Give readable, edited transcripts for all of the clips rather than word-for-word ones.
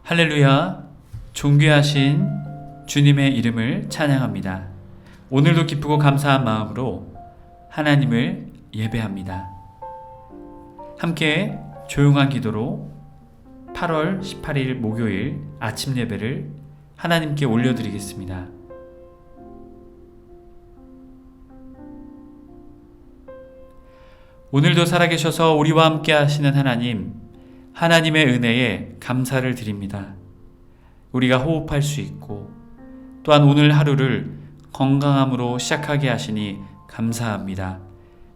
할렐루야, 존귀하신 주님의 이름을 찬양합니다. 오늘도 기쁘고 감사한 마음으로 하나님을 예배합니다. 함께 조용한 기도로 8월 18일 목요일 아침 예배를 하나님께 올려드리겠습니다. 오늘도 살아계셔서 우리와 함께 하시는 하나님의 은혜에 감사를 드립니다. 우리가 호흡할 수 있고 또한 오늘 하루를 건강함으로 시작하게 하시니 감사합니다.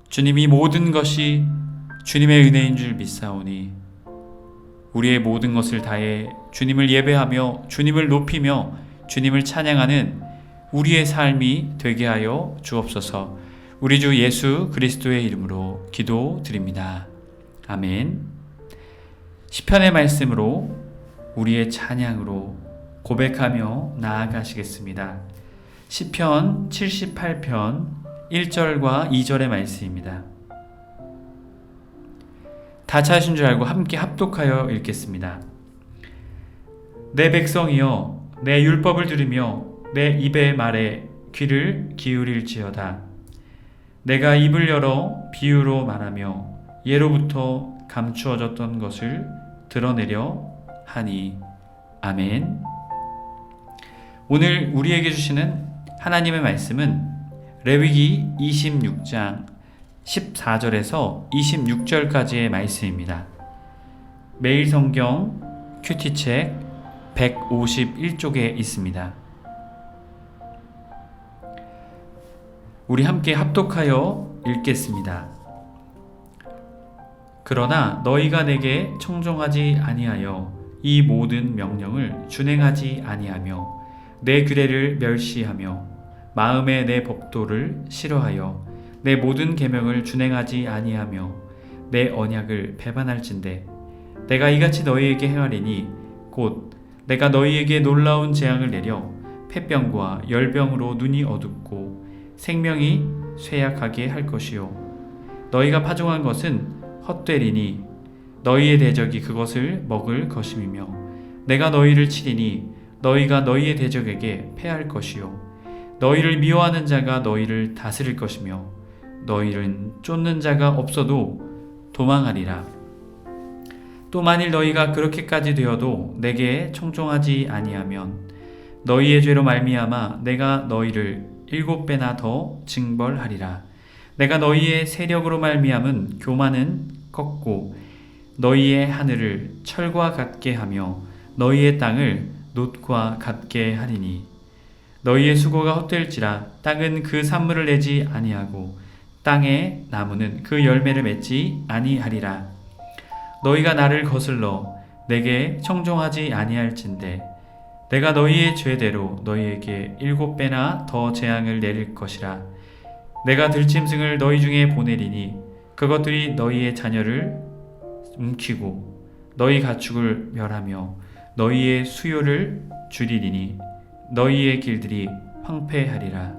주님이 모든 것이 주님의 은혜인 줄 믿사오니 우리의 모든 것을 다해 주님을 예배하며 주님을 높이며 주님을 찬양하는 우리의 삶이 되게 하여 주옵소서. 우리 주 예수 그리스도의 이름으로 기도드립니다. 아멘. 시편의 말씀으로 우리의 찬양으로 고백하며 나아가시겠습니다. 시편 78편 1절과 2절의 말씀입니다. 다 찾으신 줄 알고 함께 합독하여 읽겠습니다. 내 백성이여, 내 율법을 들으며 내 입의 말에 귀를 기울일지어다. 내가 입을 열어 비유로 말하며 예로부터 감추어졌던 것을 드러내려 하니. 아멘. 오늘 우리에게 주시는 하나님의 말씀은 레위기 26장 14절에서 26절까지의 말씀입니다. 매일 성경 큐티책 151쪽에 있습니다. 우리 함께 합독하여 읽겠습니다. 그러나 너희가 내게 청종하지 아니하여 이 모든 명령을 준행하지 아니하며 내 규례를 멸시하며 마음에 내 법도를 싫어하여 내 모든 계명을 준행하지 아니하며 내 언약을 배반할진대 내가 이같이 너희에게 행하리니 곧 내가 너희에게 놀라운 재앙을 내려 폐병과 열병으로 눈이 어둡고 생명이 쇠약하게 할 것이요 너희가 파종한 것은 헛되리니 너희의 대적이 그것을 먹을 것임이며 내가 너희를 치리니 너희가 너희의 대적에게 패할 것이요 너희를 미워하는 자가 너희를 다스릴 것이며 너희는 쫓는 자가 없어도 도망하리라. 또 만일 너희가 그렇게까지 되어도 내게 청종하지 아니하면 너희의 죄로 말미암아 내가 너희를 7배나 더 징벌하리라. 내가 너희의 세력으로 말미암은 교만은 꺾고 너희의 하늘을 철과 같게 하며 너희의 땅을 놋과 같게 하리니 너희의 수고가 헛될지라 땅은 그 산물을 내지 아니하고 땅의 나무는 그 열매를 맺지 아니하리라. 너희가 나를 거슬러 내게 청종하지 아니할진대 내가 너희의 죄대로 너희에게 7배나 더 재앙을 내릴 것이라. 내가 들짐승을 너희 중에 보내리니 그것들이 너희의 자녀를 움키고 너희 가축을 멸하며 너희의 수요를 줄이리니 너희의 길들이 황폐하리라.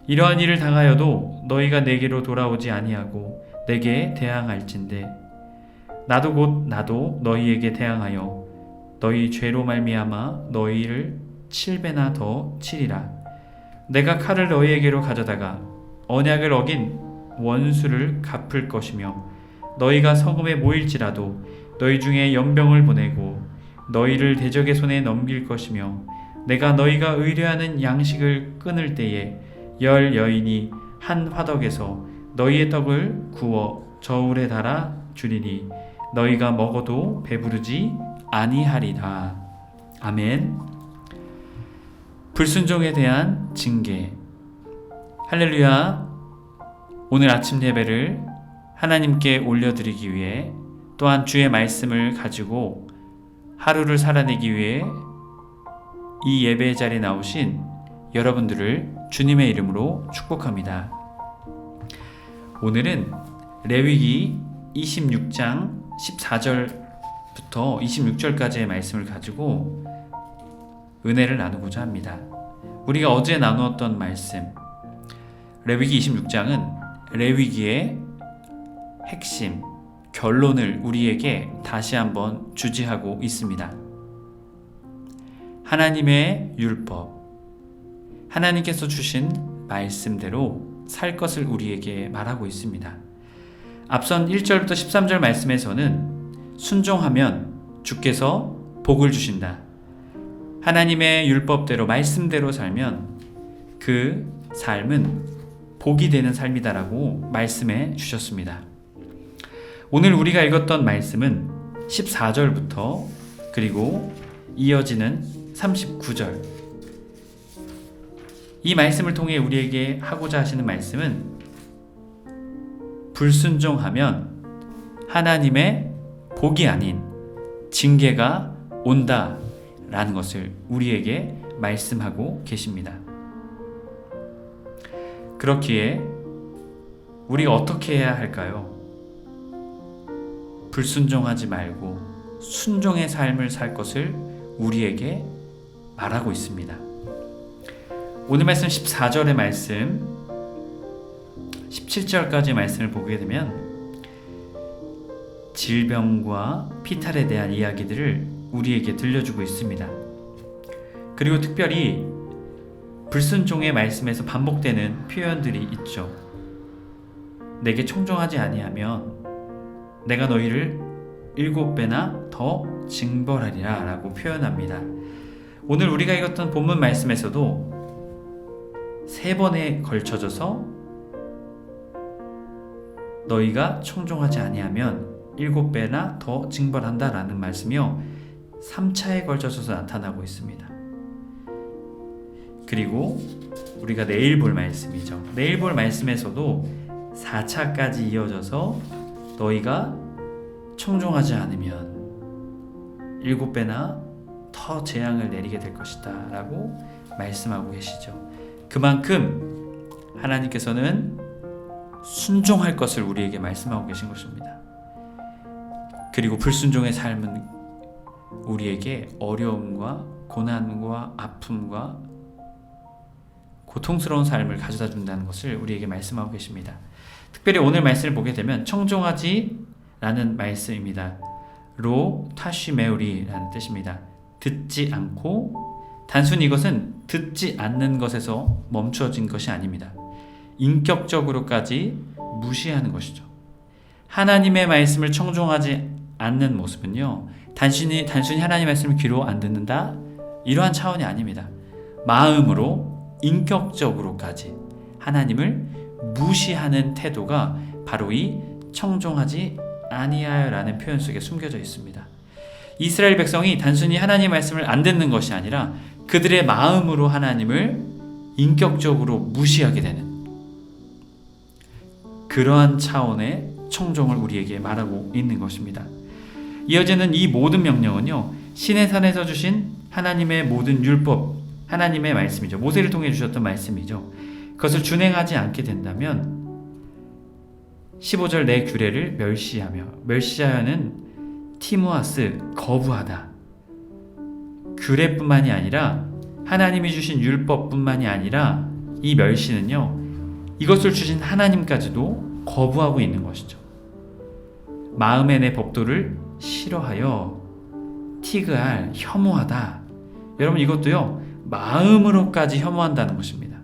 이러한 일을 당하여도 너희가 내게로 돌아오지 아니하고 내게 대항할진대 나도 너희에게 대항하여 너희 죄로 말미암아 너희를 7배나 더 치리라. 내가 칼을 너희에게로 가져다가 언약을 어긴 원수를 갚을 것이며 너희가 성읍에 모일지라도 너희 중에 연병을 보내고 너희를 대적의 손에 넘길 것이며 내가 너희가 의뢰하는 양식을 끊을 때에 10 여인이 한 화덕에서 너희의 떡을 구워 저울에 달아 주리니 너희가 먹어도 배부르지 아니하리라. 아멘. 불순종에 대한 징계. 할렐루야. 오늘 아침 예배를 하나님께 올려드리기 위해 또한 주의 말씀을 가지고 하루를 살아내기 위해 이 예배 자리에 나오신 여러분들을 주님의 이름으로 축복합니다. 오늘은 레위기 26장 14절부터 26절까지의 말씀을 가지고 은혜를 나누고자 합니다. 우리가 어제 나누었던 말씀, 레위기 26장은 레위기의 핵심, 결론을 우리에게 다시 한번 주지하고 있습니다. 하나님의 율법, 하나님께서 주신 말씀대로 살 것을 우리에게 말하고 있습니다. 앞선 1절부터 13절 말씀에서는 순종하면 주께서 복을 주신다. 하나님의 율법대로 말씀대로 살면 그 삶은 복이 되는 삶이다라고 말씀해 주셨습니다. 오늘 우리가 읽었던 말씀은 14절부터 그리고 이어지는 39절, 이 말씀을 통해 우리에게 하고자 하시는 말씀은 불순종하면 하나님의 복이 아닌 징계가 온다 라는 것을 우리에게 말씀하고 계십니다. 그렇기에 우리가 어떻게 해야 할까요? 불순종하지 말고 순종의 삶을 살 것을 우리에게 말하고 있습니다. 오늘 말씀 14절의 말씀, 17절까지 말씀을 보게 되면 질병과 피탈에 대한 이야기들을 우리에게 들려주고 있습니다. 그리고 특별히 불순종의 말씀에서 반복되는 표현들이 있죠. 내게 청종하지 아니하면 내가 너희를 7배나 더 징벌하리라 라고 표현합니다. 오늘 우리가 읽었던 본문 말씀에서도 3번에 걸쳐져서 너희가 청종하지 아니하면 7배나 더 징벌한다 라는 말씀이요 3차에 걸쳐져서 나타나고 있습니다. 그리고 우리가 내일 볼 말씀이죠. 내일 볼 말씀에서도 4차까지 이어져서 너희가 청종하지 않으면 7배나 더 재앙을 내리게 될 것이다 라고 말씀하고 계시죠. 그만큼 하나님께서는 순종할 것을 우리에게 말씀하고 계신 것입니다. 그리고 불순종의 삶은 우리에게 어려움과 고난과 아픔과 고통스러운 삶을 가져다 준다는 것을 우리에게 말씀하고 계십니다. 특별히 오늘 말씀을 보게 되면 청종하지 라는 말씀입니다. 로 타쉬메우리라는 뜻입니다. 듣지 않고, 단순히 이것은 듣지 않는 것에서 멈춰진 것이 아닙니다. 인격적으로까지 무시하는 것이죠. 하나님의 말씀을 청종하지 않는 모습은요, 단순히 하나님의 말씀을 귀로 안 듣는다 이러한 차원이 아닙니다. 마음으로 인격적으로까지 하나님을 무시하는 태도가 바로 이 청종하지 아니하여라는 표현 속에 숨겨져 있습니다. 이스라엘 백성이 단순히 하나님의 말씀을 안 듣는 것이 아니라 그들의 마음으로 하나님을 인격적으로 무시하게 되는 그러한 차원의 청종을 우리에게 말하고 있는 것입니다. 이어지는 이 모든 명령은요, 신의 산에서 주신 하나님의 모든 율법, 하나님의 말씀이죠. 모세를 통해 주셨던 말씀이죠. 그것을 준행하지 않게 된다면 15절 내 규례를 멸시하며, 멸시하여는 티무아스, 거부하다. 규례뿐만이 아니라 하나님이 주신 율법뿐만이 아니라 이 멸시는요, 이것을 주신 하나님까지도 거부하고 있는 것이죠. 마음에 내 법도를 싫어하여 티그알, 혐오하다. 여러분, 이것도요, 마음으로까지 혐오한다는 것입니다.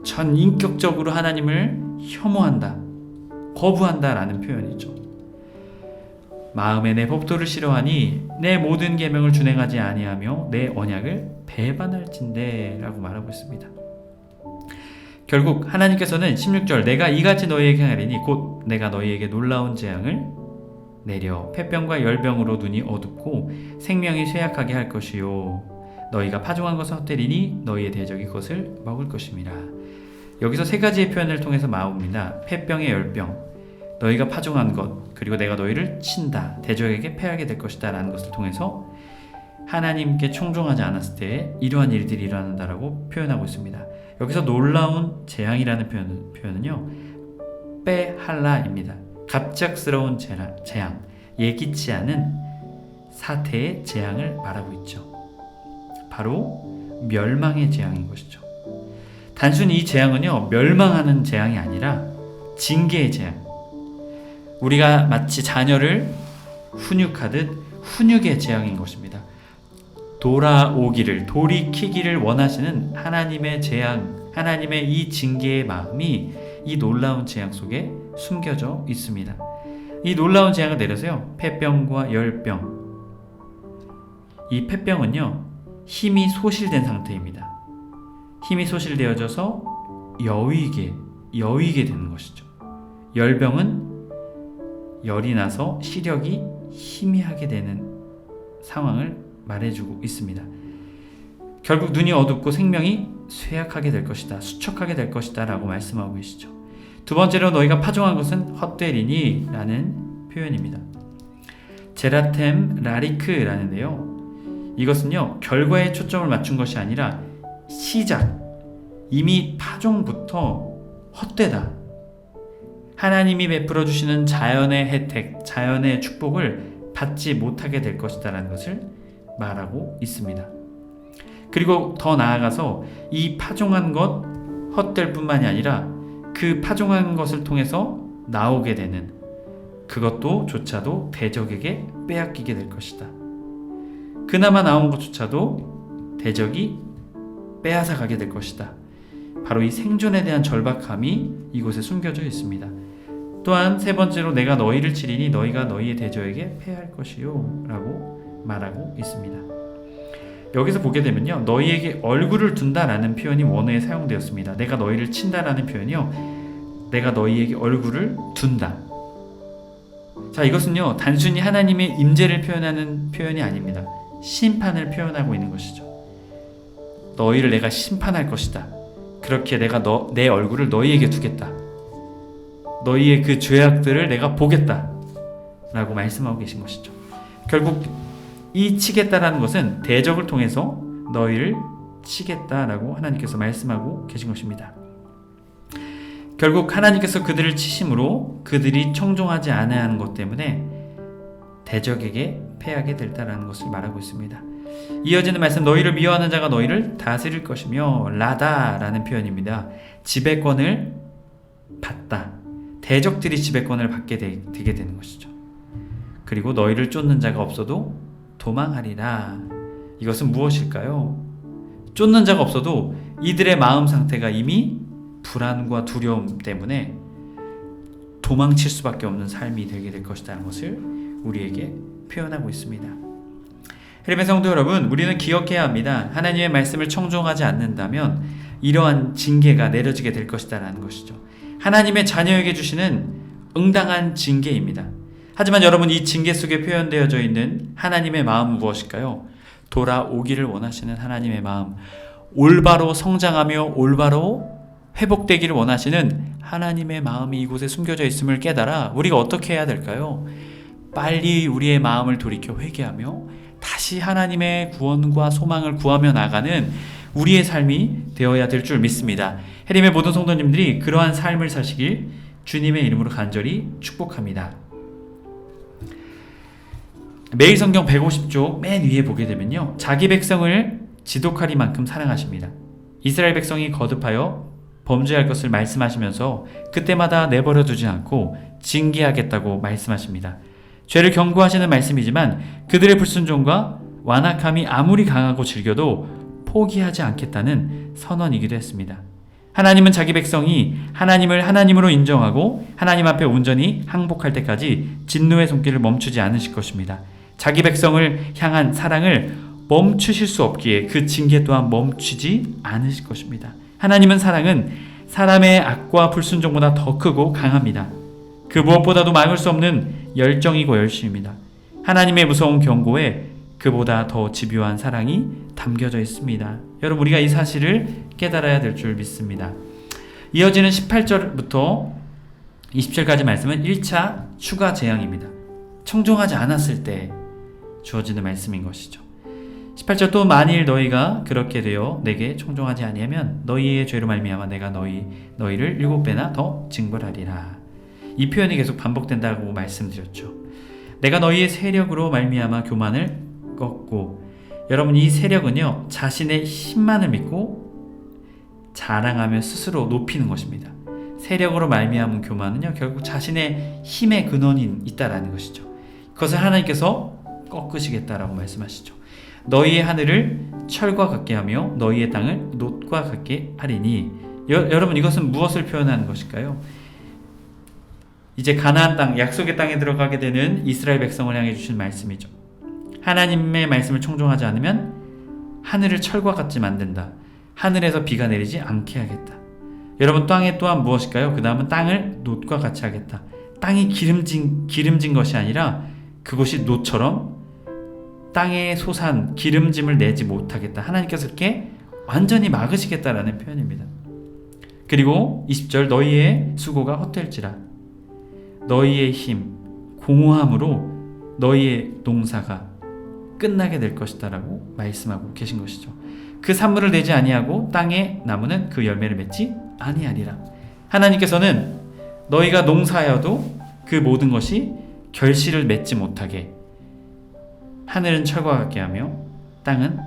전 인격적으로 하나님을 혐오한다, 거부한다라는 표현이죠. 마음에 내 법도를 싫어하니 내 모든 계명을 준행하지 아니하며 내 언약을 배반할진대 라고 말하고 있습니다. 결국 하나님께서는 16절 내가 이같이 너희에게 행하리니 곧 내가 너희에게 놀라운 재앙을 내려 폐병과 열병으로 눈이 어둡고 생명이 쇠약하게 할 것이요 너희가 파종한 것을 헛되리니 너희의 대적이 그것을 먹을 것임이라. 여기서 3가지의 표현을 통해서 나옵니다. 폐병의 열병, 너희가 파종한 것, 그리고 내가 너희를 친다, 대적에게 패하게 될 것이다 라는 것을 통해서 하나님께 청종하지 않았을 때 이러한 일들이 일어난다라고 표현하고 있습니다. 여기서 놀라운 재앙이라는 표현은요, 빼할라입니다. 갑작스러운 재앙, 예기치 않은 사태의 재앙을 말하고 있죠. 바로 멸망의 재앙인 것이죠. 단순히 이 재앙은요, 멸망하는 재앙이 아니라 징계의 재앙. 우리가 마치 자녀를 훈육하듯 훈육의 재앙인 것입니다. 돌아오기를, 돌이키기를 원하시는 하나님의 재앙, 하나님의 이 징계의 마음이 이 놀라운 재앙 속에 숨겨져 있습니다. 이 놀라운 재앙을 내려서요, 폐병과 열병. 이 폐병은요, 힘이 소실된 상태입니다. 힘이 소실되어져서 여위게 되는 것이죠. 열병은 열이 나서 시력이 희미하게 되는 상황을 말해주고 있습니다. 결국 눈이 어둡고 생명이 쇠약하게 될 것이다, 수척하게 될 것이다 라고 말씀하고 계시죠. 두 번째로 너희가 파종한 것은 헛되리니 라는 표현입니다. 제라템 라리크라는데요, 이것은요, 결과에 초점을 맞춘 것이 아니라 시작, 이미 파종부터 헛되다, 하나님이 베풀어 주시는 자연의 혜택, 자연의 축복을 받지 못하게 될 것이다 라는 것을 말하고 있습니다. 그리고 더 나아가서 이 파종한 것 헛될 뿐만이 아니라 그 파종한 것을 통해서 나오게 되는 그것도 조차도 대적에게 빼앗기게 될 것이다. 그나마 나온 것조차도 대적이 빼앗아 가게 될 것이다. 바로 이 생존에 대한 절박함이 이곳에 숨겨져 있습니다. 또한 세 번째로 내가 너희를 치리니 너희가 너희의 대적에게 패할 것이요 라고 말하고 있습니다. 여기서 보게 되면요, 너희에게 얼굴을 둔다라는 표현이 원어에 사용되었습니다. 내가 너희를 친다라는 표현이요, 내가 너희에게 얼굴을 둔다. 자, 이것은요, 단순히 하나님의 임재를 표현하는 표현이 아닙니다. 심판을 표현하고 있는 것이죠. 너희를 내가 심판할 것이다. 그렇게 내가 내 얼굴을 너희에게 두겠다. 너희의 그 죄악들을 내가 보겠다 라고 말씀하고 계신 것이죠. 결국 이 치겠다라는 것은 대적을 통해서 너희를 치겠다라고 하나님께서 말씀하고 계신 것입니다. 결국 하나님께서 그들을 치심으로 그들이 청종하지 않아하는 것 때문에 대적에게 패하게 될다라는 것을 말하고 있습니다. 이어지는 말씀, 너희를 미워하는 자가 너희를 다스릴 것이며 라다라는 표현입니다. 지배권을 받다, 대적들이 지배권을 받게 되게 되는 것이죠. 그리고 너희를 쫓는 자가 없어도 도망하리라. 이것은 무엇일까요? 쫓는 자가 없어도 이들의 마음 상태가 이미 불안과 두려움 때문에 도망칠 수밖에 없는 삶이 되게 될 것이라는 것을 우리에게 표현하고 있습니다. 하나님의 성도 여러분, 우리는 기억해야 합니다. 하나님의 말씀을 청종하지 않는다면 이러한 징계가 내려지게 될 것이다라는 것이죠. 하나님의 자녀에게 주시는 응당한 징계입니다. 하지만 여러분, 이 징계 속에 표현되어져 있는 하나님의 마음은 무엇일까요? 돌아오기를 원하시는 하나님의 마음, 올바로 성장하며 올바로 회복되기를 원하시는 하나님의 마음이 이곳에 숨겨져 있음을 깨달아 우리가 어떻게 해야 될까요? 빨리 우리의 마음을 돌이켜 회개하며 다시 하나님의 구원과 소망을 구하며 나가는 우리의 삶이 되어야 될 줄 믿습니다. 해림의 모든 성도님들이 그러한 삶을 사시길 주님의 이름으로 간절히 축복합니다. 매일 성경 150쪽 맨 위에 보게 되면요, 자기 백성을 지독하리만큼 사랑하십니다. 이스라엘 백성이 거듭하여 범죄할 것을 말씀하시면서 그때마다 내버려 두지 않고 징계하겠다고 말씀하십니다. 죄를 경고하시는 말씀이지만 그들의 불순종과 완악함이 아무리 강하고 질겨도 포기하지 않겠다는 선언이기도 했습니다. 하나님은 자기 백성이 하나님을 하나님으로 인정하고 하나님 앞에 온전히 항복할 때까지 진노의 손길을 멈추지 않으실 것입니다. 자기 백성을 향한 사랑을 멈추실 수 없기에 그 징계 또한 멈추지 않으실 것입니다. 하나님은 사랑은 사람의 악과 불순종보다 더 크고 강합니다. 그 무엇보다도 막을 수 없는 열정이고 열심입니다. 하나님의 무서운 경고에 그보다 더 집요한 사랑이 담겨져 있습니다. 여러분, 우리가 이 사실을 깨달아야 될 줄 믿습니다. 이어지는 18절부터 27절까지 말씀은 1차 추가 재앙입니다. 청종하지 않았을 때 주어지는 말씀인 것이죠. 18절, 또 만일 너희가 그렇게 되어 내게 청종하지 아니하면 너희의 죄로 말미암아 내가 너희를 7배나 더 징벌하리라. 이 표현이 계속 반복된다고 말씀드렸죠. 내가 너희의 세력으로 말미암아 교만을 꺾고, 여러분, 이 세력은요, 자신의 힘만을 믿고 자랑하며 스스로 높이는 것입니다. 세력으로 말미암은 교만은요, 결국 자신의 힘의 근원이 있다라는 것이죠. 그것을 하나님께서 꺾으시겠다라고 말씀하시죠. 너희의 하늘을 철과 같게 하며 너희의 땅을 놋과 같게 하리니. 여러분, 이것은 무엇을 표현하는 것일까요? 이제 가나안 땅, 약속의 땅에 들어가게 되는 이스라엘 백성을 향해 주신 말씀이죠. 하나님의 말씀을 청종하지 않으면 하늘을 철과 같이 만든다. 하늘에서 비가 내리지 않게 하겠다. 여러분, 땅에 또한 무엇일까요? 그 다음은 땅을 놋과 같이 하겠다. 땅이 기름진 것이 아니라 그것이 놋처럼 땅에 솟한 기름짐을 내지 못하겠다. 하나님께서 그렇게 완전히 막으시겠다라는 표현입니다. 그리고 20절, 너희의 수고가 헛될지라 너희의 힘, 공허함으로 너희의 농사가 끝나게 될 것이다 라고 말씀하고 계신 것이죠. 그 산물을 내지 아니하고 땅의 나무는 그 열매를 맺지 아니하리라. 하나님께서는 너희가 농사하여도 그 모든 것이 결실을 맺지 못하게 하늘은 철과 같게 하며 땅은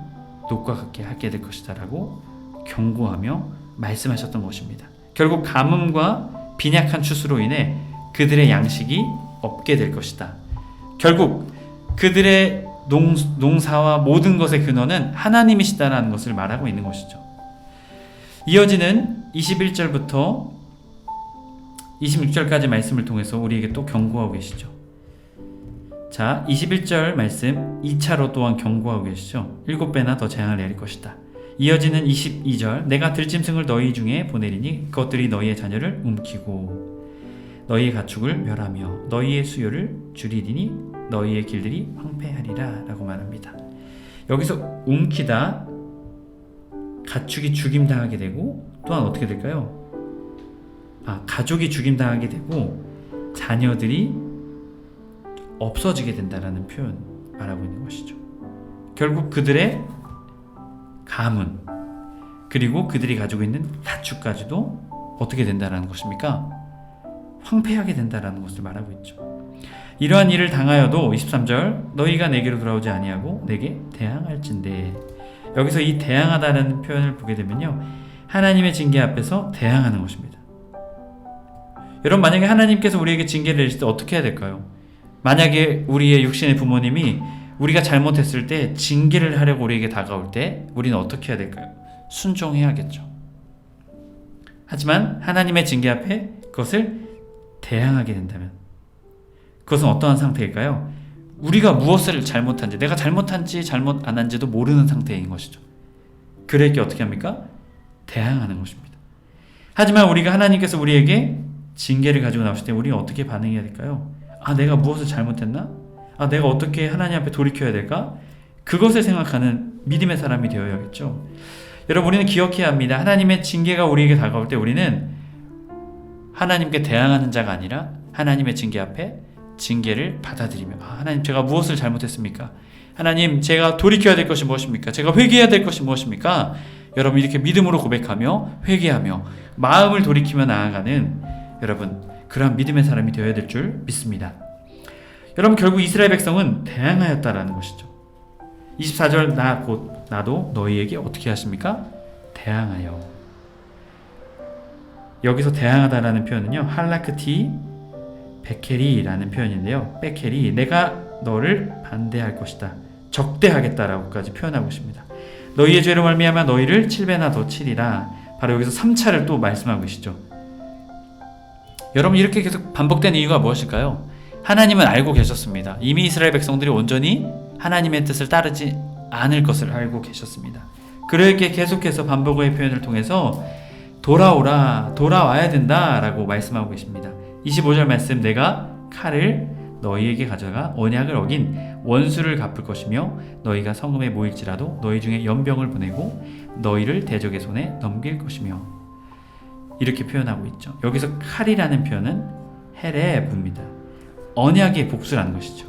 놋과 같게 하게 될 것이다 라고 경고하며 말씀하셨던 것입니다. 결국 가뭄과 빈약한 추수로 인해 그들의 양식이 없게 될 것이다. 결국 그들의 농사와 모든 것의 근원은 하나님이시다라는 것을 말하고 있는 것이죠. 이어지는 21절부터 26절까지 말씀을 통해서 우리에게 또 경고하고 계시죠. 자, 21절 말씀 2차로 또한 경고하고 계시죠. 7배나 더 재앙을 내릴 것이다. 이어지는 22절, 내가 들짐승을 너희 중에 보내리니 그것들이 너희의 자녀를 움키고 너희의 가축을 멸하며 너희의 수요를 줄이리니 너희의 길들이 황폐하리라 라고 말합니다. 여기서 움키다, 가축이 죽임당하게 되고 또한 어떻게 될까요? 가족이 죽임당하게 되고 자녀들이 없어지게 된다라는 표현 말하고 있는 것이죠. 결국 그들의 가문 그리고 그들이 가지고 있는 가축까지도 어떻게 된다라는 것입니까? 황폐하게 된다라는 것을 말하고 있죠. 이러한 일을 당하여도 23절, 너희가 내게로 돌아오지 아니하고 내게 대항할진대. 여기서 이 대항하다는 표현을 보게 되면요, 하나님의 징계 앞에서 대항하는 것입니다. 여러분, 만약에 하나님께서 우리에게 징계를 내리실 때 어떻게 해야 될까요? 만약에 우리의 육신의 부모님이 우리가 잘못했을 때 징계를 하려고 우리에게 다가올 때 우리는 어떻게 해야 될까요? 순종해야겠죠. 하지만 하나님의 징계 앞에 그것을 대항하게 된다면 그것은 어떠한 상태일까요? 우리가 무엇을 잘못한지, 내가 잘못한지 잘못 안 한지도 모르는 상태인 것이죠. 그럴 때 어떻게 합니까? 대항하는 것입니다. 하지만 우리가 하나님께서 우리에게 징계를 가지고 나오실 때 우리는 어떻게 반응해야 될까요? 내가 무엇을 잘못했나? 내가 어떻게 하나님 앞에 돌이켜야 될까? 그것을 생각하는 믿음의 사람이 되어야겠죠. 여러분, 우리는 기억해야 합니다. 하나님의 징계가 우리에게 다가올 때 우리는 하나님께 대항하는 자가 아니라 하나님의 징계 앞에 징계를 받아들이며, 하나님, 제가 무엇을 잘못했습니까? 하나님, 제가 돌이켜야 될 것이 무엇입니까? 제가 회개해야 될 것이 무엇입니까? 여러분, 이렇게 믿음으로 고백하며 회개하며 마음을 돌이키며 나아가는 여러분, 그러한 믿음의 사람이 되어야 될 줄 믿습니다. 여러분, 결국 이스라엘 백성은 대항하였다라는 것이죠. 24절, 나도 너희에게 어떻게 하십니까? 대항하여. 여기서 대항하다라는 표현은요, 할라크티 베케리라는 표현인데요, 베케리, 내가 너를 반대할 것이다, 적대하겠다라고까지 표현하고 있습니다. 너희의 죄로 말미암아 너희를 7배나 더 치리라. 바로 여기서 3차를 또 말씀하고 계시죠. 여러분, 이렇게 계속 반복된 이유가 무엇일까요? 하나님은 알고 계셨습니다. 이미 이스라엘 백성들이 온전히 하나님의 뜻을 따르지 않을 것을 알고 계셨습니다. 그렇게 계속해서 반복의 표현을 통해서 돌아오라, 돌아와야 된다라고 말씀하고 계십니다. 25절 말씀, 내가 칼을 너희에게 가져가 언약을 어긴 원수를 갚을 것이며 너희가 성읍에 모일지라도 너희 중에 연병을 보내고 너희를 대적의 손에 넘길 것이며, 이렇게 표현하고 있죠. 여기서 칼이라는 표현은 헤레브입니다. 언약의 복수라는 것이죠.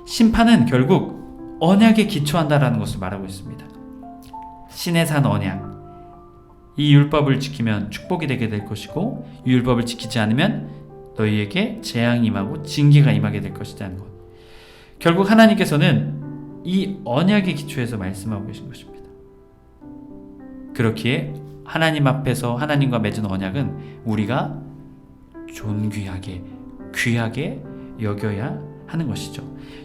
심판은 결국 언약에 기초한다라는 것을 말하고 있습니다. 신의 산 언약, 이 율법을 지키면 축복이 되게 될 것이고 이 율법을 지키지 않으면 너희에게 재앙이 임하고 징계가 임하게 될 것이라는 것. 결국 하나님께서는 이 언약의 기초에서 말씀하고 계신 것입니다. 그렇기에 하나님 앞에서 하나님과 맺은 언약은 우리가 존귀하게, 귀하게 여겨야 하는 것이죠.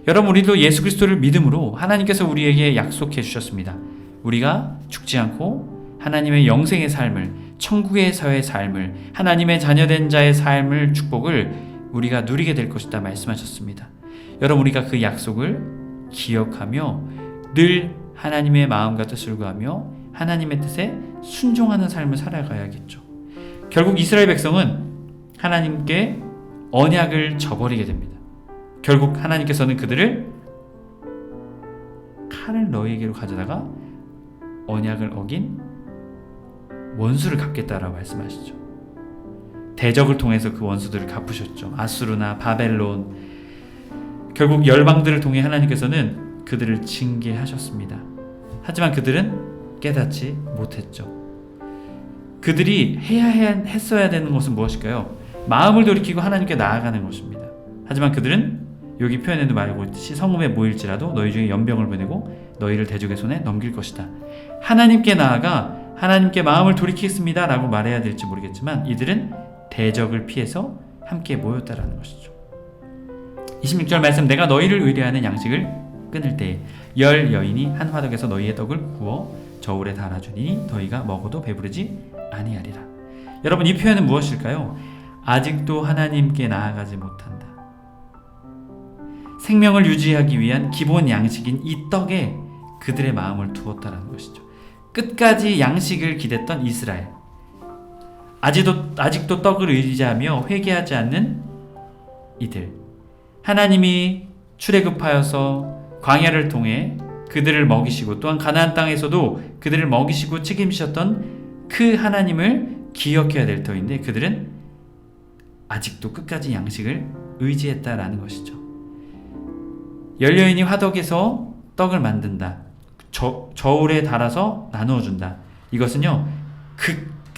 여러분, 우리도 예수 그리스도를 믿음으로 하나님께서 우리에게 약속해 주셨습니다. 우리가 죽지 않고 하나님의 영생의 삶을, 천국에서의 삶을, 하나님의 자녀된 자의 삶을, 축복을 우리가 누리게 될 것이다 말씀하셨습니다. 여러분, 우리가 그 약속을 기억하며 늘 하나님의 마음과 뜻을 구하며 하나님의 뜻에 순종하는 삶을 살아가야겠죠. 결국 이스라엘 백성은 하나님께 언약을 저버리게 됩니다. 결국 하나님께서는 그들을 칼을 너희에게로 가져다가 언약을 어긴 원수를 갚겠다라고 말씀하시죠. 대적을 통해서 그 원수들을 갚으셨죠. 아수르나 바벨론, 결국 열방들을 통해 하나님께서는 그들을 징계하셨습니다. 하지만 그들은 깨닫지 못했죠. 그들이 했어야 되는 것은 무엇일까요? 마음을 돌이키고 하나님께 나아가는 것입니다. 하지만 그들은 여기 표현에도 말하고 있듯이 성읍에 모일지라도 너희 중에 연병을 보내고 너희를 대적의 손에 넘길 것이다. 하나님께 나아가 하나님께 마음을 돌이키겠습니다 라고 말해야 될지 모르겠지만 이들은 대적을 피해서 함께 모였다라는 것이죠. 26절 말씀, 내가 너희를 의뢰하는 양식을 끊을 때에 열 여인이 한 화덕에서 너희의 떡을 구워 저울에 달아주니 너희가 먹어도 배부르지 아니하리라. 여러분, 이 표현은 무엇일까요? 아직도 하나님께 나아가지 못한다. 생명을 유지하기 위한 기본 양식인 이 떡에 그들의 마음을 두었다라는 것이죠. 끝까지 양식을 기댔던 이스라엘, 아직도 떡을 의지하며 회개하지 않는 이들, 하나님이 출애굽하여서 광야를 통해 그들을 먹이시고 또한 가나안 땅에서도 그들을 먹이시고 책임지셨던 그 하나님을 기억해야 될 터인데 그들은 아직도 끝까지 양식을 의지했다라는 것이죠. 열 여인이 화덕에서 떡을 만든다. 저울에 달아서 나누어준다. 이것은요,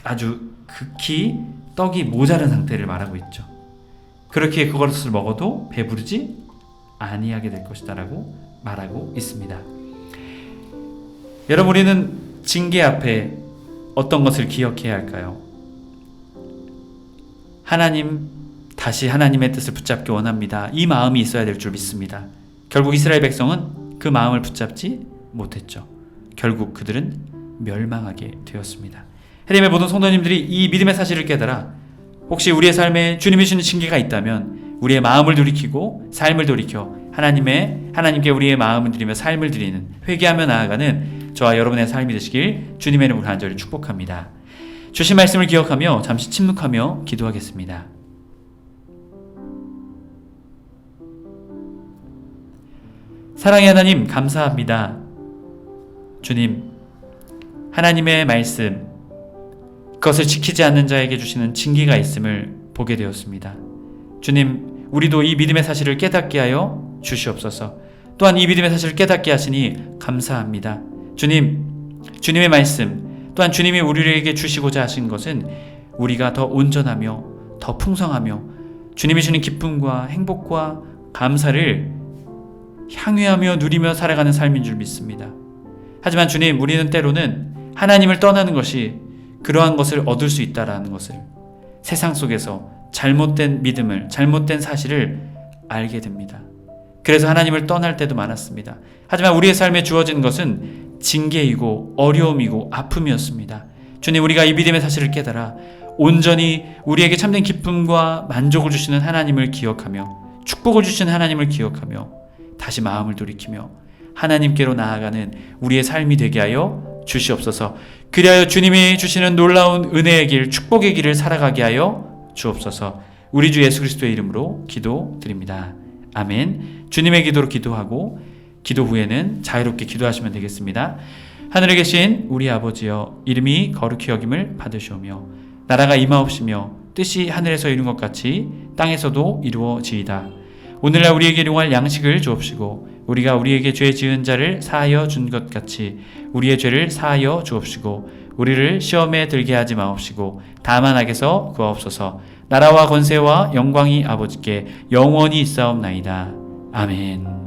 아주 극히 떡이 모자른 상태를 말하고 있죠. 그렇게 그것을 먹어도 배부르지 아니하게 될 것이다 라고 말하고 있습니다. 여러분, 우리는 징계 앞에 어떤 것을 기억해야 할까요? 다시 하나님의 뜻을 붙잡기 원합니다. 이 마음이 있어야 될 줄 믿습니다. 결국 이스라엘 백성은 그 마음을 붙잡지 못했죠. 결국 그들은 멸망하게 되었습니다. 해림의 모든 성도님들이 이 믿음의 사실을 깨달아 혹시 우리의 삶에 주님이 주시는 징계가 있다면 우리의 마음을 돌이키고 삶을 돌이켜 하나님께 우리의 마음을 드리며 삶을 드리는, 회개하며 나아가는 저와 여러분의 삶이 되시길 주님의 이름으로 간절히 축복합니다. 주신 말씀을 기억하며 잠시 침묵하며 기도하겠습니다. 사랑의 하나님, 감사합니다. 주님, 하나님의 말씀, 그것을 지키지 않는 자에게 주시는 징계가 있음을 보게 되었습니다. 주님, 우리도 이 믿음의 사실을 깨닫게 하여 주시옵소서. 또한 이 믿음의 사실을 깨닫게 하시니 감사합니다. 주님, 주님의 말씀, 또한 주님이 우리에게 주시고자 하신 것은 우리가 더 온전하며 더 풍성하며 주님이 주는 기쁨과 행복과 감사를 향유하며 누리며 살아가는 삶인 줄 믿습니다. 하지만 주님, 우리는 때로는 하나님을 떠나는 것이 그러한 것을 얻을 수 있다라는 것을, 세상 속에서 잘못된 믿음을, 잘못된 사실을 알게 됩니다. 그래서 하나님을 떠날 때도 많았습니다. 하지만 우리의 삶에 주어진 것은 징계이고 어려움이고 아픔이었습니다. 주님, 우리가 이 믿음의 사실을 깨달아 온전히 우리에게 참된 기쁨과 만족을 주시는 하나님을 기억하며 축복을 주시는 하나님을 기억하며 다시 마음을 돌이키며 하나님께로 나아가는 우리의 삶이 되게 하여 주시옵소서. 그리하여 주님이 주시는 놀라운 은혜의 길, 축복의 길을 살아가게 하여 주옵소서. 우리 주 예수 그리스도의 이름으로 기도드립니다. 아멘. 주님의 기도로 기도하고 기도 후에는 자유롭게 기도하시면 되겠습니다. 하늘에 계신 우리 아버지여, 이름이 거룩히 여김을 받으시오며 나라가 임하옵시며 뜻이 하늘에서 이룬 것 같이 땅에서도 이루어지이다. 오늘날 우리에게 일용할 양식을 주옵시고 우리가 우리에게 죄 지은 자를 사하여 준 것 같이 우리의 죄를 사하여 주옵시고 우리를 시험에 들게 하지 마옵시고 다만 악에서 구하옵소서. 나라와 권세와 영광이 아버지께 영원히 있사옵나이다. 아멘.